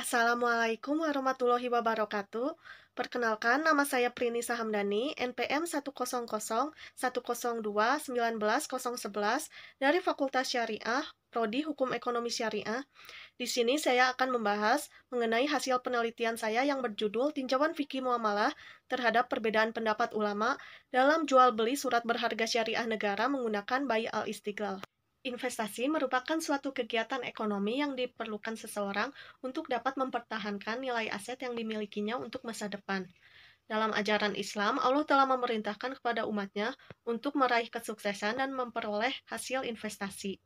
Assalamualaikum warahmatullahi wabarakatuh. Perkenalkan, nama saya Prini Sahamdani, NPM 1001001021911 dari Fakultas Syariah, Prodi Hukum Ekonomi Syariah. Di sini saya akan membahas mengenai hasil penelitian saya yang berjudul Tinjauan Fikih Muamalah terhadap Perbedaan Pendapat Ulama dalam Jual Beli Surat Berharga Syariah Negara menggunakan Bai al-Istiqlal. Investasi merupakan suatu kegiatan ekonomi yang diperlukan seseorang untuk dapat mempertahankan nilai aset yang dimilikinya untuk masa depan. Dalam ajaran Islam, Allah telah memerintahkan kepada umatnya untuk meraih kesuksesan dan memperoleh hasil investasi.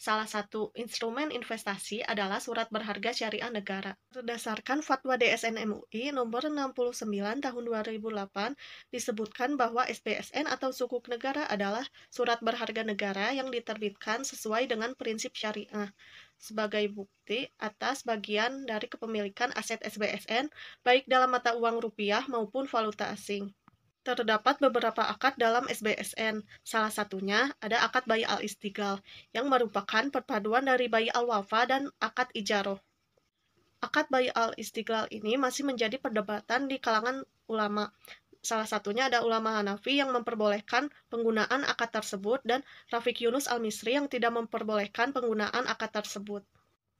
Salah satu instrumen investasi adalah surat berharga syariah negara. Berdasarkan Fatwa DSN MUI nomor 69 tahun 2008, disebutkan bahwa SBSN atau sukuk negara adalah surat berharga negara yang diterbitkan sesuai dengan prinsip syariah sebagai bukti atas bagian dari kepemilikan aset SBSN, baik dalam mata uang rupiah maupun valuta asing. Terdapat beberapa akad dalam SBSN, salah satunya ada akad Bai al-Istiqlal, yang merupakan perpaduan dari Bai al-Wafa dan akad Ijaroh. Akad Bai al-Istiqlal ini masih menjadi perdebatan di kalangan ulama. Salah satunya ada ulama Hanafi yang memperbolehkan penggunaan akad tersebut dan Rafiq Yunus al-Misri yang tidak memperbolehkan penggunaan akad tersebut.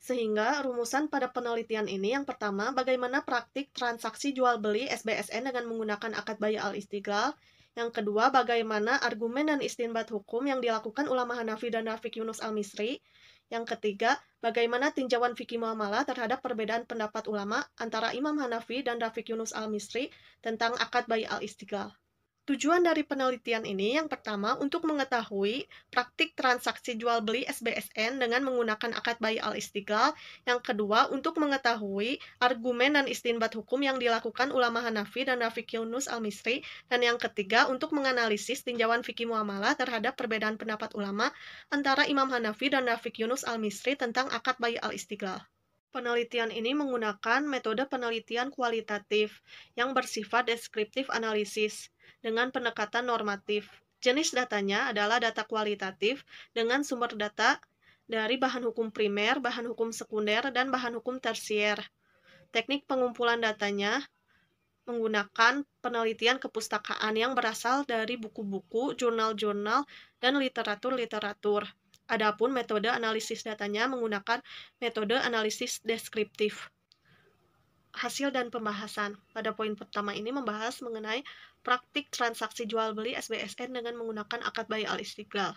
Sehingga rumusan pada penelitian ini yang pertama, bagaimana praktik transaksi jual-beli SBSN dengan menggunakan akad Bai al-Istiqlal. Yang kedua, bagaimana argumen dan istinbat hukum yang dilakukan ulama Hanafi dan Rafiq Yunus al-Misri. Yang ketiga, bagaimana tinjauan fikih muamalah terhadap perbedaan pendapat ulama antara Imam Hanafi dan Rafiq Yunus al-Misri tentang akad Bai al-Istiqlal. Tujuan dari penelitian ini yang pertama untuk mengetahui praktik transaksi jual beli SBSN dengan menggunakan akad Bai al-Istiqlal, yang kedua untuk mengetahui argumen dan istinbat hukum yang dilakukan ulama Hanafi dan Rafiq Yunus al-Misri, dan yang ketiga untuk menganalisis tinjauan fikih muamalah terhadap perbedaan pendapat ulama antara Imam Hanafi dan Rafiq Yunus al-Misri tentang akad Bai al-Istiqlal. Penelitian ini menggunakan metode penelitian kualitatif yang bersifat deskriptif analisis dengan pendekatan normatif. Jenis datanya adalah data kualitatif dengan sumber data dari bahan hukum primer, bahan hukum sekunder, dan bahan hukum tersier. Teknik pengumpulan datanya menggunakan penelitian kepustakaan yang berasal dari buku-buku, jurnal-jurnal, dan literatur-literatur. Adapun metode analisis datanya menggunakan metode analisis deskriptif. Hasil dan pembahasan. Pada poin pertama ini membahas mengenai praktik transaksi jual beli SBSN dengan menggunakan akad Bai al-Istiqlal.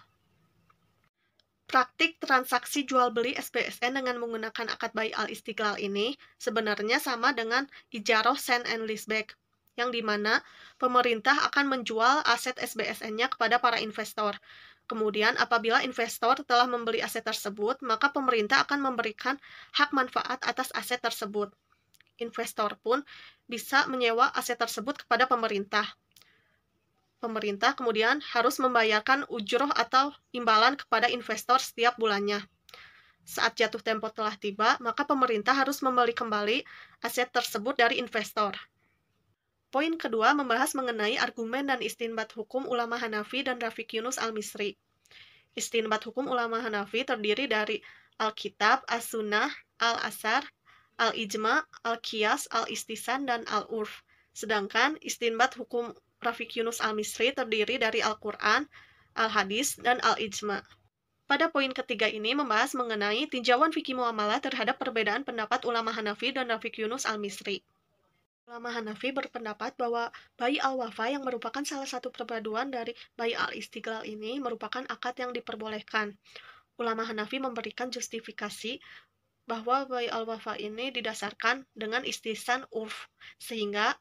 Praktik transaksi jual beli SBSN dengan menggunakan akad Bai al-Istiqlal ini sebenarnya sama dengan ijaroh sell and leaseback, yang dimana pemerintah akan menjual aset SBSN-nya kepada para investor. Kemudian, apabila investor telah membeli aset tersebut, maka pemerintah akan memberikan hak manfaat atas aset tersebut. Investor pun bisa menyewa aset tersebut kepada pemerintah. Pemerintah kemudian harus membayarkan ujroh atau imbalan kepada investor setiap bulannya. Saat jatuh tempo telah tiba, maka pemerintah harus membeli kembali aset tersebut dari investor. Poin kedua membahas mengenai argumen dan istinbat hukum ulama Hanafi dan Rafiq Yunus al-Misri. Istinbat hukum ulama Hanafi terdiri dari Alkitab, As-Sunnah, Al-Asar, Al-Ijma, Al-Qiyas, Al-Istisan, dan Al-Urf. Sedangkan istinbat hukum Rafiq Yunus al-Misri terdiri dari Al-Quran, Al-Hadis, dan Al-Ijma. Pada poin ketiga ini membahas mengenai tinjauan fikih muamalah terhadap perbedaan pendapat ulama Hanafi dan Rafiq Yunus al-Misri. Ulama Hanafi berpendapat bahwa Bai al-Wafa yang merupakan salah satu perpaduan dari Bai al-Istiqlal ini merupakan akad yang diperbolehkan. Ulama Hanafi memberikan justifikasi bahwa Bai al-Wafa ini didasarkan dengan istisan urf, sehingga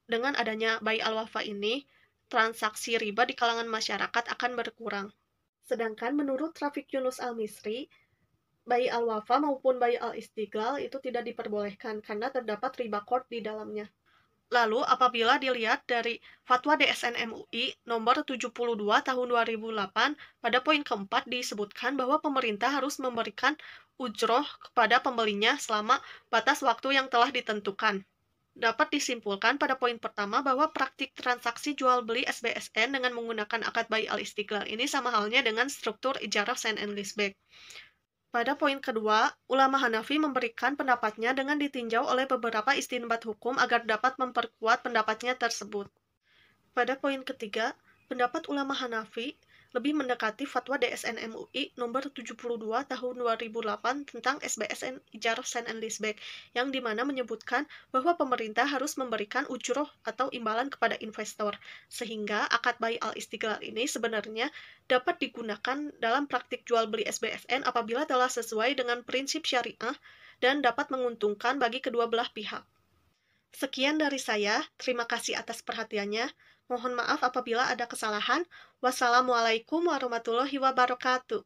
dengan adanya Bai al-Wafa ini, transaksi riba di kalangan masyarakat akan berkurang. Sedangkan menurut Rafiq Yunus al-Misri, Bai al-Wafa maupun Bai al-Istiqlal itu tidak diperbolehkan karena terdapat riba qard di dalamnya. Lalu apabila dilihat dari Fatwa DSN MUI nomor 72 tahun 2008, pada poin keempat disebutkan bahwa pemerintah harus memberikan ujroh kepada pembelinya selama batas waktu yang telah ditentukan. Dapat disimpulkan pada poin pertama bahwa praktik transaksi jual beli SBSN dengan menggunakan akad Bai al-Istiqlal ini sama halnya dengan struktur ijarah sell and leaseback. Pada poin kedua, ulama Hanafi memberikan pendapatnya dengan ditinjau oleh beberapa istinbat hukum agar dapat memperkuat pendapatnya tersebut. Pada poin ketiga, pendapat ulama Hanafi lebih mendekati fatwa DSN MUI nomor 72 tahun 2008 tentang SBSN Ijarah Sale and Leaseback, yang dimana menyebutkan bahwa pemerintah harus memberikan ujroh atau imbalan kepada investor, sehingga akad bai al-istiqlal ini sebenarnya dapat digunakan dalam praktik jual beli SBSN apabila telah sesuai dengan prinsip syariah dan dapat menguntungkan bagi kedua belah pihak. Sekian dari saya, terima kasih atas perhatiannya. Mohon maaf apabila ada kesalahan. Wassalamualaikum warahmatullahi wabarakatuh.